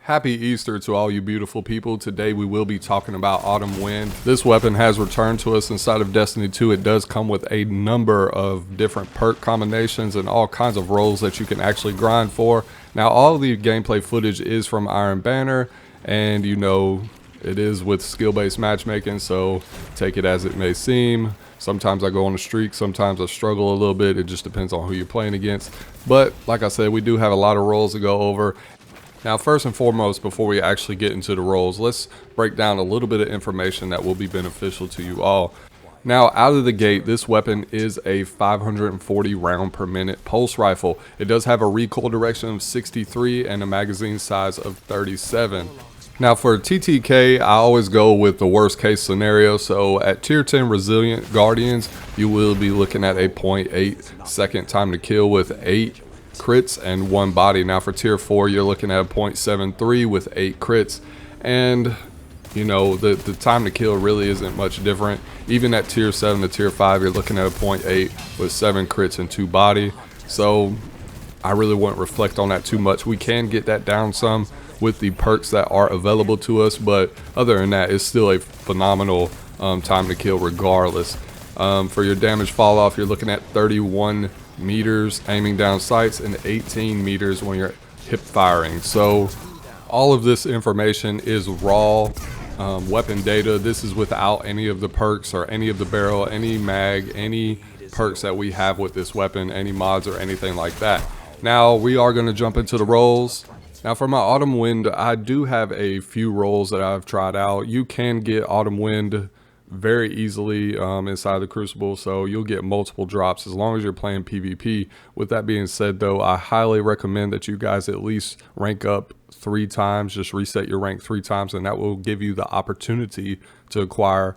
Happy Easter to all you beautiful people. Today we will be talking about Autumn Wind. This weapon has returned to us inside of Destiny 2. It does come with a number of different perk combinations and all kinds of roles that you can actually grind for. Now all the gameplay footage is from Iron Banner, and you know it is with skill-based matchmaking, so take it as it may seem. Sometimes I go on a streak, sometimes I struggle a little bit. It just depends on who you're playing against. But like I said, we do have a lot of roles to go over. Now, first and foremost, before we actually get into the roles, let's break down a little bit of information that will be beneficial to you all. Now, out of the gate, this weapon is a 540 round per minute pulse rifle. It does have a recoil direction of 63 and a magazine size of 37. Now for TTK, I always go with the worst case scenario. So at tier 10 resilient guardians, you will be looking at a 0.8 second time to kill with 8 crits and 1 body. Now for tier 4, you're looking at a 0.73 with 8 crits, and you know the time to kill really isn't much different. Even at tier 7 to tier 5, you're looking at a 0.8 with 7 crits and 2 body. So I really wouldn't reflect on that too much. We can get that down some with the perks that are available to us, but other than that, it's still a phenomenal time to kill regardless. For your damage fall off, you're looking at 31 meters aiming down sights and 18 meters when you're hip firing. So all of this information is raw weapon data. This is without any of the perks or any of the barrel, any mag, any perks that we have with this weapon, any mods or anything like that. Now we are going to jump into the roles. Now for my Autumn Wind, I do have a few roles that I've tried out. You can get Autumn Wind very easily inside the Crucible, so you'll get multiple drops as long as you're playing PvP. With that being said though, I highly recommend that you guys at least rank up 3 times. Just reset your rank 3 times, and that will give you the opportunity to acquire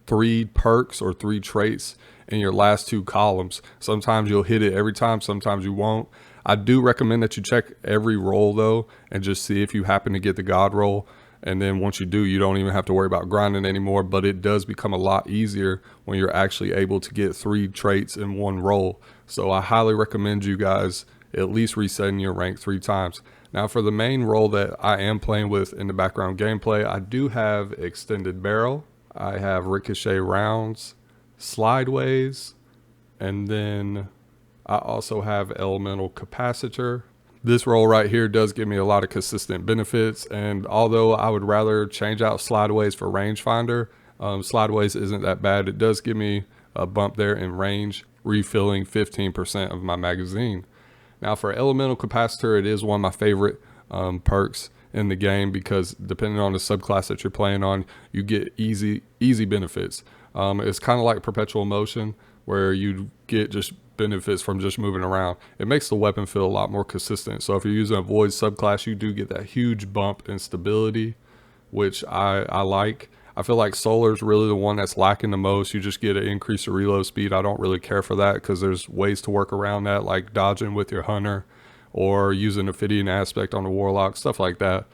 3 perks or 3 traits in your last 2 columns. Sometimes you'll hit it every time, sometimes you won't. I do recommend that you check every role though and just see if you happen to get the God roll. And then once you do, you don't even have to worry about grinding anymore, but it does become a lot easier when you're actually able to get 3 traits in 1 role. So I highly recommend you guys at least resetting your rank 3 times. Now for the main role that I am playing with in the background gameplay, I do have extended barrel, I have ricochet rounds, slideways, and then I also have elemental capacitor. This role right here does give me a lot of consistent benefits, and although I would rather change out slideways for rangefinder, slideways isn't that bad. It does give me a bump there in range, refilling 15% of my magazine. Now for elemental capacitor, it is one of my favorite perks in the game because depending on the subclass that you're playing on, you get easy benefits. It's kind of like perpetual motion where you get just benefits from just moving around. It makes the weapon feel a lot more consistent. So if you're using a void subclass, you do get that huge bump in stability, which I like. I feel like solar is really the one that's lacking the most. You just get an increase of reload speed. I don't really care for that because there's ways to work around that, like dodging with your hunter or using Ophidian aspect on the warlock, stuff like that.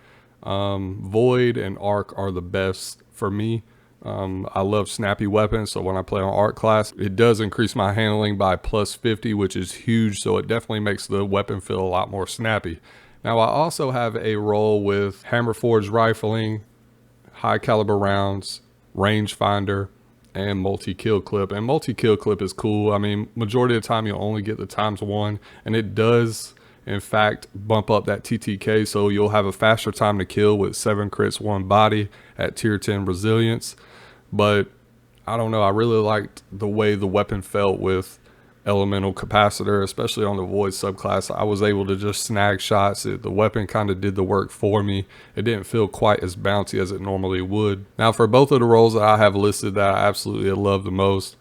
Void and arc are the best for me. I love snappy weapons, so when I play on arc class, it does increase my handling by plus 50, which is huge, so it definitely makes the weapon feel a lot more snappy. Now I also have a role with hammer forged rifling, high caliber rounds, rangefinder, and multi-kill clip. And multi-kill clip is cool. I mean, majority of the time you'll only get the ×1, and it does in fact bump up that TTK, so you'll have a faster time to kill with 7 crits 1 body at tier 10 resilience. But I don't know, I really liked the way the weapon felt with elemental capacitor, especially on the void subclass. I was able to just snag shots. The weapon kind of did the work for me. It didn't feel quite as bouncy as it normally would. Now for both of the roles that I have listed that I absolutely love the most,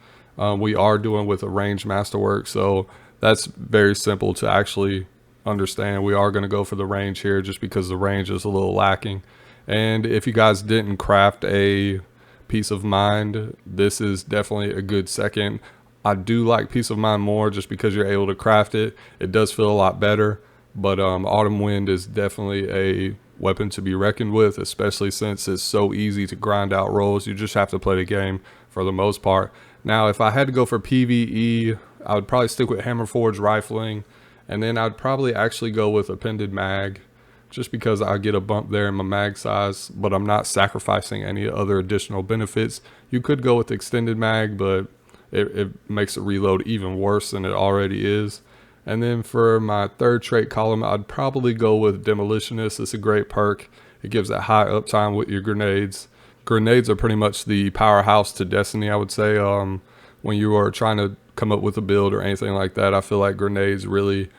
we are doing with a range masterwork, so that's very simple to actually understand. We are going to go for the range here just because the range is a little lacking. And if you guys didn't craft a Peace of Mind, this is definitely a good second. I do like Peace of Mind more just because you're able to craft it. It does feel a lot better, but Autumn Wind is definitely a weapon to be reckoned with, especially since it's so easy to grind out roles. You just have to play the game for the most part. Now if I had to go for PvE, I would probably stick with hammer forged rifling, and then I'd probably actually go with appended mag just because I get a bump there in my mag size, but I'm not sacrificing any other additional benefits. You could go with extended mag, but it makes the reload even worse than it already is. And then for my third trait column, I'd probably go with Demolitionist. It's a great perk. It gives that high uptime with your grenades. Grenades are pretty much the powerhouse to Destiny, I would say. When you are trying to come up with a build or anything like that, I feel like grenades really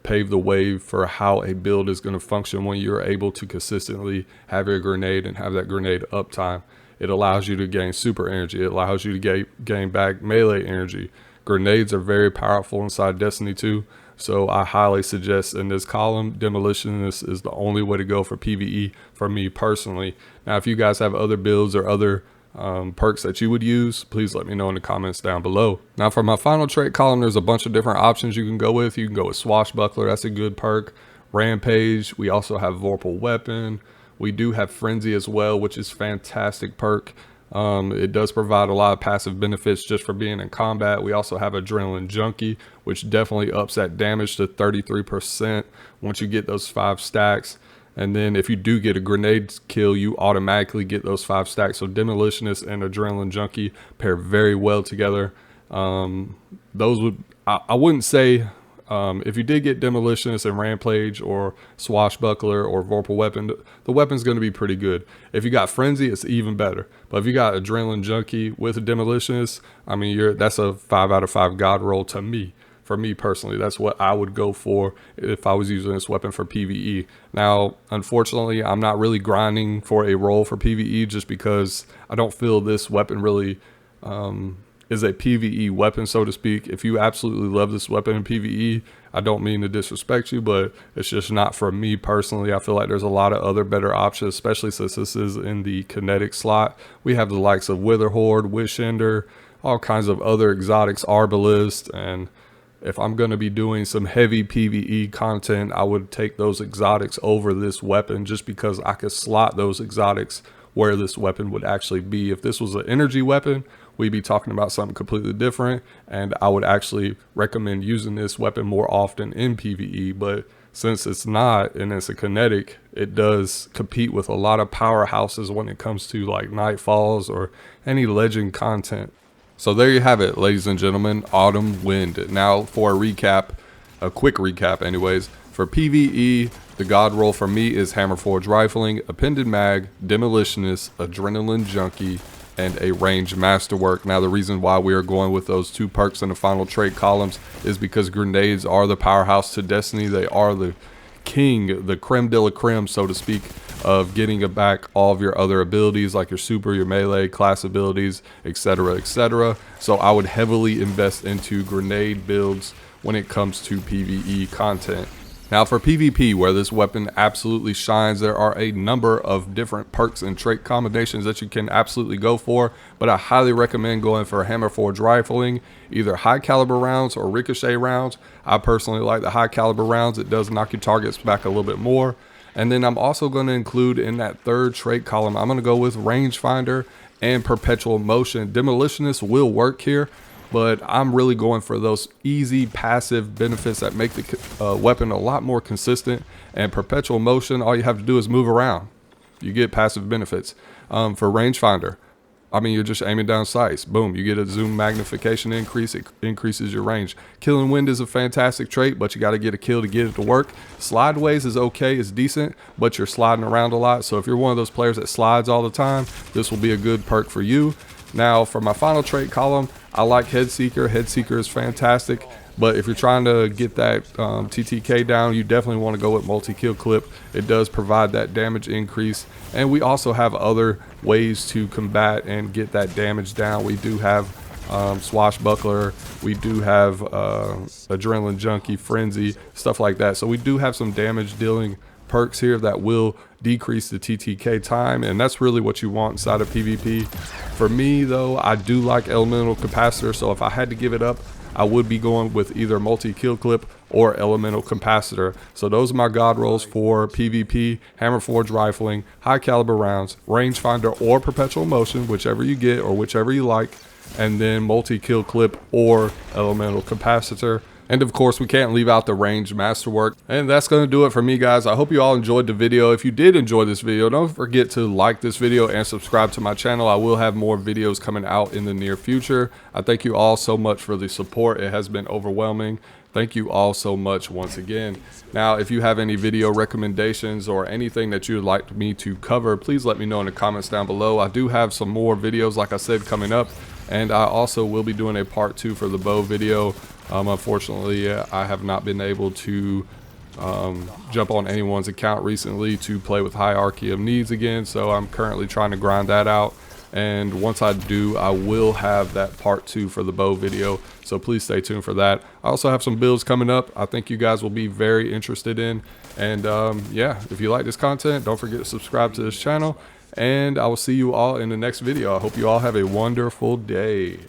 pave the way for how a build is going to function when you're able to consistently have your grenade and have that grenade uptime. It allows you to gain super energy. It allows you to gain back melee energy. Grenades are very powerful inside Destiny 2, so I highly suggest in this column, Demolitionist is the only way to go for PvE for me personally. Now, if you guys have other builds or other perks that you would use, please let me know in the comments down below. Now, for my final trait column, there's a bunch of different options you can go with. You can go with Swashbuckler, that's a good perk. Rampage, we also have Vorpal Weapon. We do have Frenzy as well, which is fantastic perk. It does provide a lot of passive benefits just for being in combat. We also have Adrenaline Junkie, which definitely ups that damage to 33% once you get those 5 stacks. And then if you do get a grenade kill, you automatically get those 5 stacks. So Demolitionist and Adrenaline Junkie pair very well together. Those would, I wouldn't say, if you did get Demolitionist and Rampage or Swashbuckler or Vorpal Weapon, the weapon's going to be pretty good. If you got Frenzy, it's even better. But if you got Adrenaline Junkie with a Demolitionist, I mean, that's a 5 out of 5 god roll to me. For me personally, that's what I would go for if I was using this weapon for PvE. Now, unfortunately, I'm not really grinding for a roll for PvE just because I don't feel this weapon really is a PvE weapon, so to speak. If you absolutely love this weapon in PvE, I don't mean to disrespect you, but it's just not for me personally. I feel like there's a lot of other better options, especially since this is in the kinetic slot. We have the likes of Witherhoard, Wishender, all kinds of other exotics, Arbalist, and if I'm going to be doing some heavy PvE content, I would take those exotics over this weapon just because I could slot those exotics where this weapon would actually be. If this was an energy weapon, we'd be talking about something completely different, and I would actually recommend using this weapon more often in PvE. But since it's not, and it's a kinetic, it does compete with a lot of powerhouses when it comes to like Nightfalls or any legend content. So there you have it, ladies and gentlemen, Autumn Wind. Now for a recap, a quick recap anyways. For PvE, the god roll for me is Hammerforged Rifling, Appended Mag, Demolitionist, Adrenaline Junkie, and a Ranged Masterwork. Now the reason why we are going with those 2 perks in the final trait columns is because grenades are the powerhouse to Destiny. They are the king, the creme de la creme, so to speak, of getting back all of your other abilities like your super, your melee, class abilities, etc., etc. So I would heavily invest into grenade builds when it comes to PvE content. Now for PvP, where this weapon absolutely shines, there are a number of different perks and trait combinations that you can absolutely go for, but I highly recommend going for Hammerforged Rifling, either high caliber rounds or ricochet rounds. I personally like the high caliber rounds. It does knock your targets back a little bit more. And then I'm also going to include in that third trait column, I'm going to go with Rangefinder and Perpetual Motion. Demolitionist will work here, but I'm really going for those easy passive benefits that make the weapon a lot more consistent. And Perpetual Motion, all you have to do is move around. You get passive benefits. For Rangefinder, I mean, you're just aiming down sights. Boom, you get a zoom magnification increase. It increases your range. Killing Wind is a fantastic trait, but you got to get a kill to get it to work. Slideways is okay, it's decent, but you're sliding around a lot. So if you're one of those players that slides all the time, this will be a good perk for you. Now, for my final trait column, I like Headseeker. Headseeker is fantastic, but if you're trying to get that TTK down, you definitely want to go with Multi-Kill Clip. It does provide that damage increase, and we also have other ways to combat and get that damage down. We do have Swashbuckler, we do have Adrenaline Junkie, Frenzy, stuff like that. So we do have some damage dealing perks here that will decrease the TTK time, and that's really what you want inside of PvP. For me though, I do like Elemental Capacitor, so if I had to give it up, I would be going with either Multi-Kill Clip or Elemental Capacitor. So those are my god rolls for PvP: Hammerforged Rifling, high caliber rounds, Rangefinder or Perpetual Motion, whichever you get or whichever you like, and then Multi-Kill Clip or Elemental Capacitor. And of course, we can't leave out the ranged masterwork. And that's going to do it for me, guys. I hope you all enjoyed the video. If you did enjoy this video, don't forget to like this video and subscribe to my channel. I will have more videos coming out in the near future. I thank you all so much for the support. It has been overwhelming. Thank you all so much once again. Now, if you have any video recommendations or anything that you would like me to cover, please let me know in the comments down below. I do have some more videos, like I said, coming up. And I also will be doing a part 2 for the bow video. Unfortunately, I have not been able to jump on anyone's account recently to play with Hierarchy of Needs again. So I'm currently trying to grind that out. And once I do, I will have that part 2 for the bow video. So please stay tuned for that. I also have some builds coming up I think you guys will be very interested in. And yeah, if you like this content, don't forget to subscribe to this channel. And I will see you all in the next video. I hope you all have a wonderful day.